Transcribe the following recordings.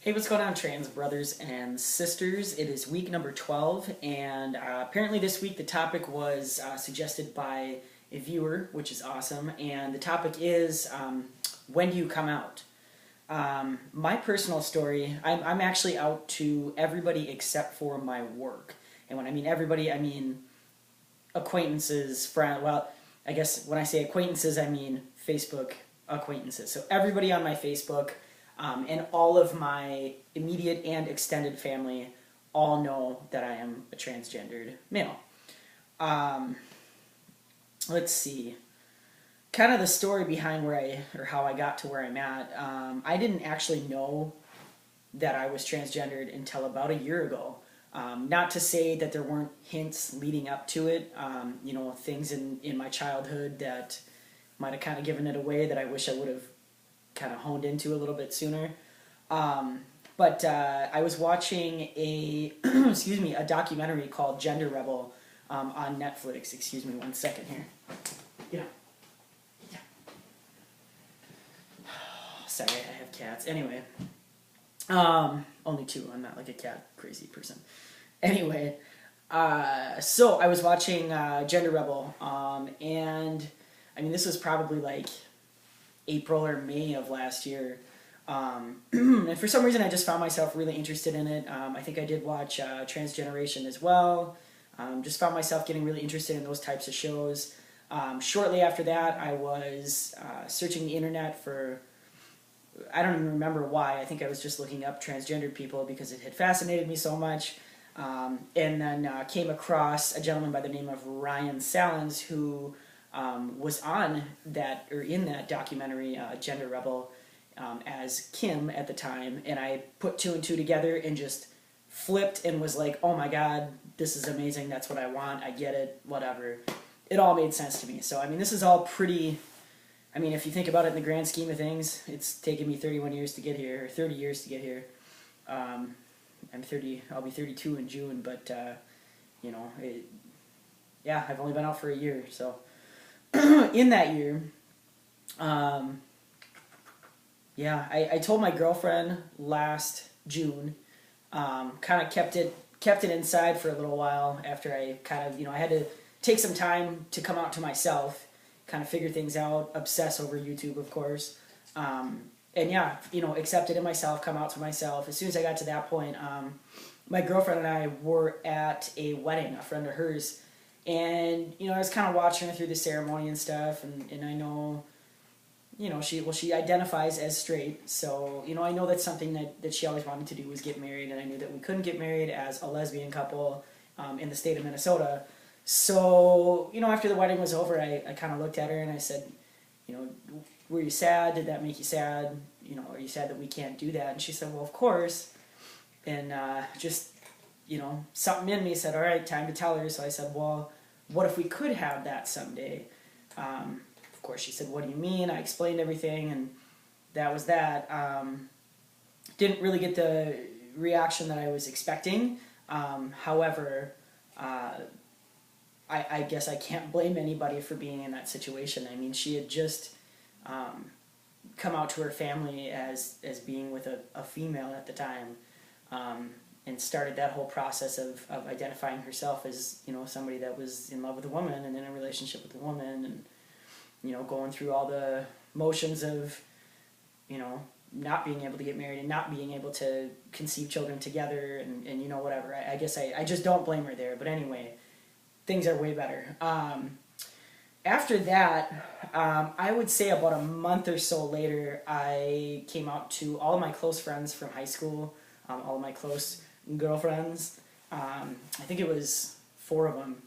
Hey, what's going on, trans brothers and sisters? It is week number 12, and apparently this week the topic was suggested by a viewer, which is awesome. And the topic is when do you come out? My personal story, I'm actually out to everybody except for my work. And when I mean everybody, I mean acquaintances, friends. Well, I guess when I say acquaintances, I mean Facebook acquaintances. So everybody on my Facebook and all of my immediate and extended family all know that I am a transgendered male. Um, let's see. Kind of the story behind or how I got to where I'm at. I didn't actually know that I was transgendered until about a year ago. Not to say that there weren't hints leading up to it, things in my childhood that might have kind of given it away that I wish I would have kind of honed into a little bit sooner. Um, but I was watching a a documentary called Gender Rebel on Netflix. Excuse me one second here. Yeah. Yeah. Sorry, I have cats. Anyway, only two. I'm not like a cat crazy person. Anyway, so I was watching Gender Rebel, and I mean this was probably like April or May of last year. And for some reason, I just found myself really interested in it. I think I did watch Transgeneration as well. Just found myself getting really interested in those types of shows. Shortly after that, I was searching the internet for, I don't even remember why. I think I was just looking up transgendered people because it had fascinated me so much. And then came across a gentleman by the name of Ryan Salins who was on that, or in that documentary, Gender Rebel, as Kim at the time, and I put two and two together and just flipped and was like, oh my god, this is amazing, that's what I want, I get it, whatever. It all made sense to me. So, I mean, this is all pretty, I mean, if you think about it in the grand scheme of things, it's taken me 31 years to get here, or 30 years to get here. I'm 30, I'll be 32 in June, but, yeah, I've only been out for a year, so. In that year, um, yeah, I told my girlfriend last June, kind of kept it inside for a little while after I kind of, I had to take some time to come out to myself, kind of figure things out, obsess over YouTube, of course. And yeah, accept it in myself, come out to myself. As soon as I got to that point, my girlfriend and I were at a wedding, a friend of hers, and I was kind of watching her through the ceremony and stuff, and I know, she identifies as straight, so I know that's something that she always wanted to do, was get married, and I knew that we couldn't get married as a lesbian couple in the state of Minnesota. So after the wedding was over, I kind of looked at her and I said, were you sad? Did that make you sad? Are you sad that we can't do that? And she said, well, of course. And just something in me said, all right, time to tell her. So I said, well, what if we could have that someday? Of course, she said, what do you mean? I explained everything, and that was that. Didn't really get the reaction that I was expecting. However, I guess I can't blame anybody for being in that situation. I mean, she had just come out to her family as being with a female at the time, and started that whole process of identifying herself as somebody that was in love with a woman and in a relationship with a woman, and going through all the motions of not being able to get married and not being able to conceive children together, and whatever. I guess I just don't blame her there. But anyway, things are way better. After that, I would say about a month or so later, I came out to all of my close friends from high school, all of my close girlfriends. I think it was 4 of them.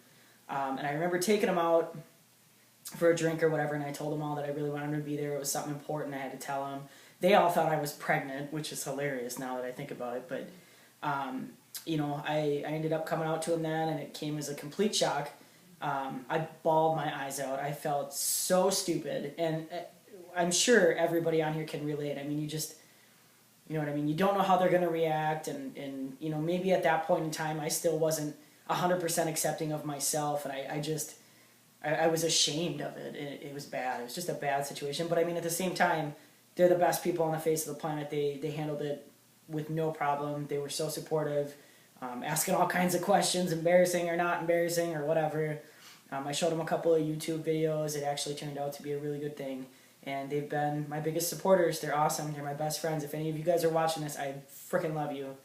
And I remember taking them out for a drink or whatever, and I told them all that I really wanted them to be there. It was something important I had to tell them. They all thought I was pregnant, which is hilarious now that I think about it. But, I ended up coming out to them then, and it came as a complete shock. I bawled my eyes out. I felt so stupid, and I'm sure everybody on here can relate. I mean, you just, you know what I mean? You don't know how they're going to react, and maybe at that point in time I still wasn't 100% accepting of myself, and I was ashamed of it. It was bad. It was just a bad situation. But I mean, at the same time, they're the best people on the face of the planet. They handled it with no problem. They were so supportive, asking all kinds of questions, embarrassing or not embarrassing or whatever. I showed them a couple of YouTube videos. It actually turned out to be a really good thing. And they've been my biggest supporters. They're awesome. They're my best friends. If any of you guys are watching this, I freaking love you.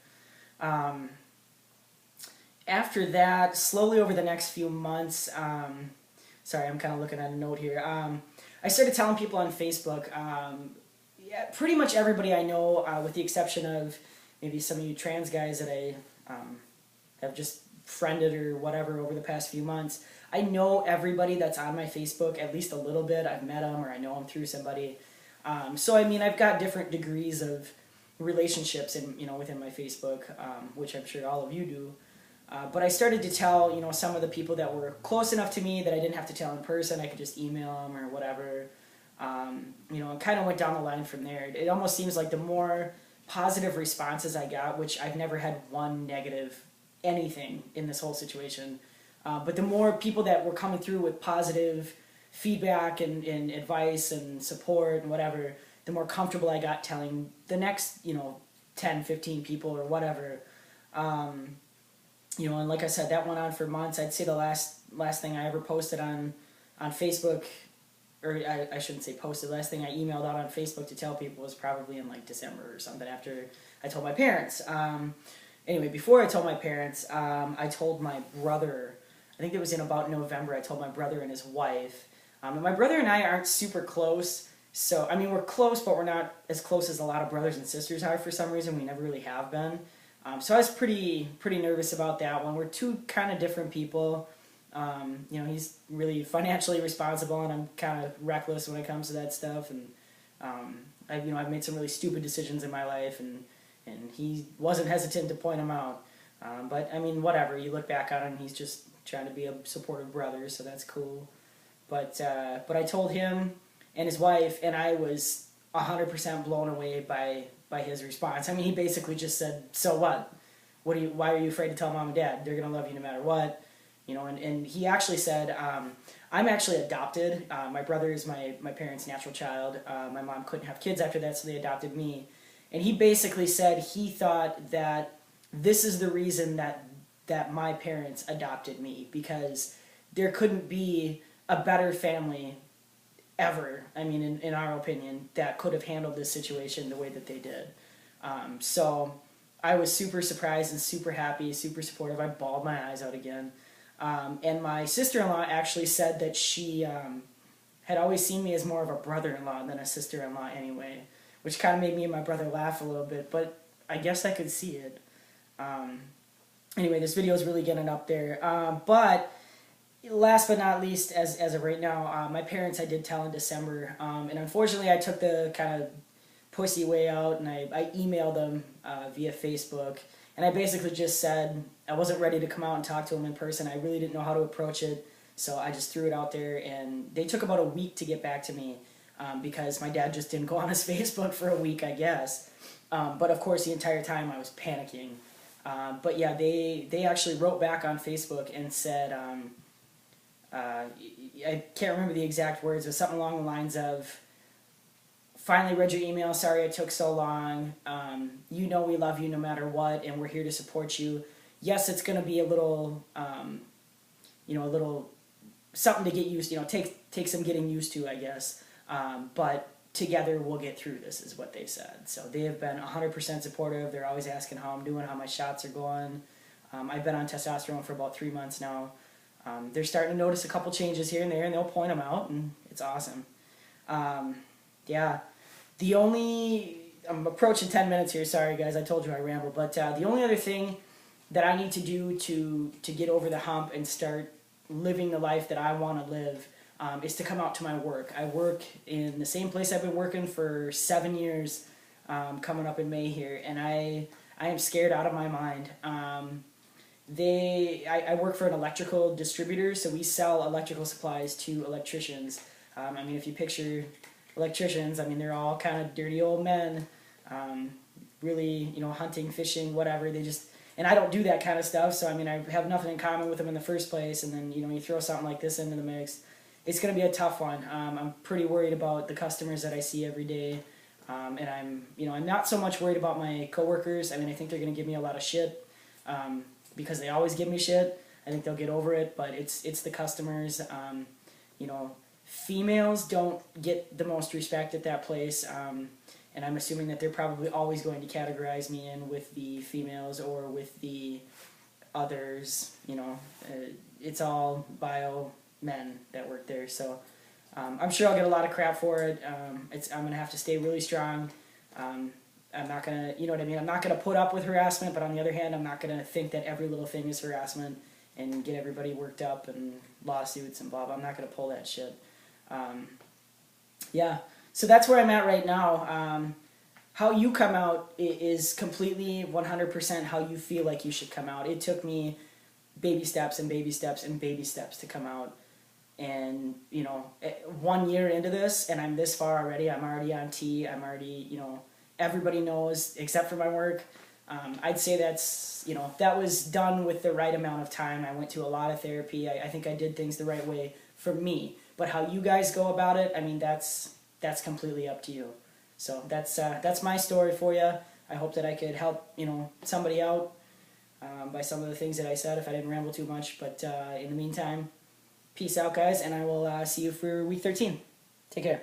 After that, slowly over the next few months, sorry, I'm kind of looking at a note here. I started telling people on Facebook, yeah, pretty much everybody I know, with the exception of maybe some of you trans guys that I have just friended or whatever over the past few months. I know everybody that's on my Facebook, at least a little bit. I've met them or I know them through somebody. So I mean, I've got different degrees of relationships within my Facebook, which I'm sure all of you do. But I started to tell, some of the people that were close enough to me that I didn't have to tell in person. I could just email them or whatever. And kind of went down the line from there. It almost seems like the more positive responses I got, which I've never had one negative anything in this whole situation, but the more people that were coming through with positive feedback and advice and support and whatever, the more comfortable I got telling the next, 10, 15 people or whatever. And like I said, that went on for months. I'd say the last thing I ever posted on Facebook, or I shouldn't say posted, last thing I emailed out on Facebook to tell people was probably in like December or something after I told my parents. Anyway, before I told my parents, I told my brother, I think it was in about November, I told my brother and his wife. And my brother and I aren't super close, so, I mean, we're close, but we're not as close as a lot of brothers and sisters are for some reason. We never really have been. So I was pretty nervous about that one. We're two kind of different people. He's really financially responsible, and I'm kind of reckless when it comes to that stuff. And I've made some really stupid decisions in my life, and he wasn't hesitant to point them out. But I mean, whatever. You look back on it, and he's just trying to be a supportive brother, so that's cool. But I told him and his wife, and I was 100% blown away by his response. I mean, he basically just said, "So what? Why are you afraid to tell mom and dad? They're gonna love you no matter what." And he actually said, I'm actually adopted. My brother is my parents' natural child. My mom couldn't have kids after that, so they adopted me. And he basically said he thought that this is the reason that my parents adopted me, because there couldn't be a better family ever, I mean, in our opinion, that could have handled this situation the way that they did. So I was super surprised and super happy, super supportive. I bawled my eyes out again. And my sister-in-law actually said that she had always seen me as more of a brother-in-law than a sister-in-law anyway, which kind of made me and my brother laugh a little bit, but I guess I could see it. Anyway, this video is really getting up there. But last but not least, as of right now, my parents I did tell in December, and unfortunately I took the kind of pussy way out, and I emailed them via Facebook, and I basically just said I wasn't ready to come out and talk to them in person. I really didn't know how to approach it, so I just threw it out there, and they took about a week to get back to me, because my dad just didn't go on his Facebook for a week, I guess. But of course, the entire time I was panicking. But yeah, they actually wrote back on Facebook and said, I can't remember the exact words, but something along the lines of, "Finally read your email, sorry it took so long, we love you no matter what, and we're here to support you. Yes, it's going to be a little, a little something to get used to, take some getting used to, I guess, but together we'll get through this," is what they said. So they have been 100% supportive. They're always asking how I'm doing, how my shots are going. I've been on testosterone for about 3 months now. They're starting to notice a couple changes here and there, and they'll point them out, and it's awesome. Yeah, I'm approaching 10 minutes here, sorry guys, I told you I ramble, but the only other thing that I need to do to get over the hump and start living the life that I want to live is to come out to my work. I work in the same place I've been working for 7 years, coming up in May here, and I am scared out of my mind. I work for an electrical distributor, so we sell electrical supplies to electricians. I mean, if you picture electricians, I mean, they're all kind of dirty old men, really, hunting, fishing, whatever. And I don't do that kind of stuff, so I mean, I have nothing in common with them in the first place, and then, you throw something like this into the mix. It's going to be a tough one. I'm pretty worried about the customers that I see every day. And I'm not so much worried about my coworkers. I mean, I think they're going to give me a lot of shit, because they always give me shit. I think they'll get over it, but it's the customers. You know, females don't get the most respect at that place, and I'm assuming that they're probably always going to categorize me in with the females or with the others. You know, it's all bio men that work there, so I'm sure I'll get a lot of crap for it. I'm gonna have to stay really strong. I'm not gonna, you know what I mean? I'm not gonna put up with harassment, but on the other hand, I'm not gonna think that every little thing is harassment and get everybody worked up and lawsuits and blah blah. I'm not gonna pull that shit. Yeah, so that's where I'm at right now. How you come out is completely 100% how you feel like you should come out. It took me baby steps and baby steps and baby steps to come out. And, you know, 1 year into this, and I'm this far already. I'm already on T. I'm already, you know, everybody knows except for my work. I'd say that's, you know, that was done with the right amount of time. I went to a lot of therapy. I think I did things the right way for me. But how you guys go about it, I mean, that's completely up to you. So that's my story for you. I hope that I could help, you know, somebody out by some of the things that I said, if I didn't ramble too much. But in the meantime, peace out, guys, and I will see you for week 13. Take care.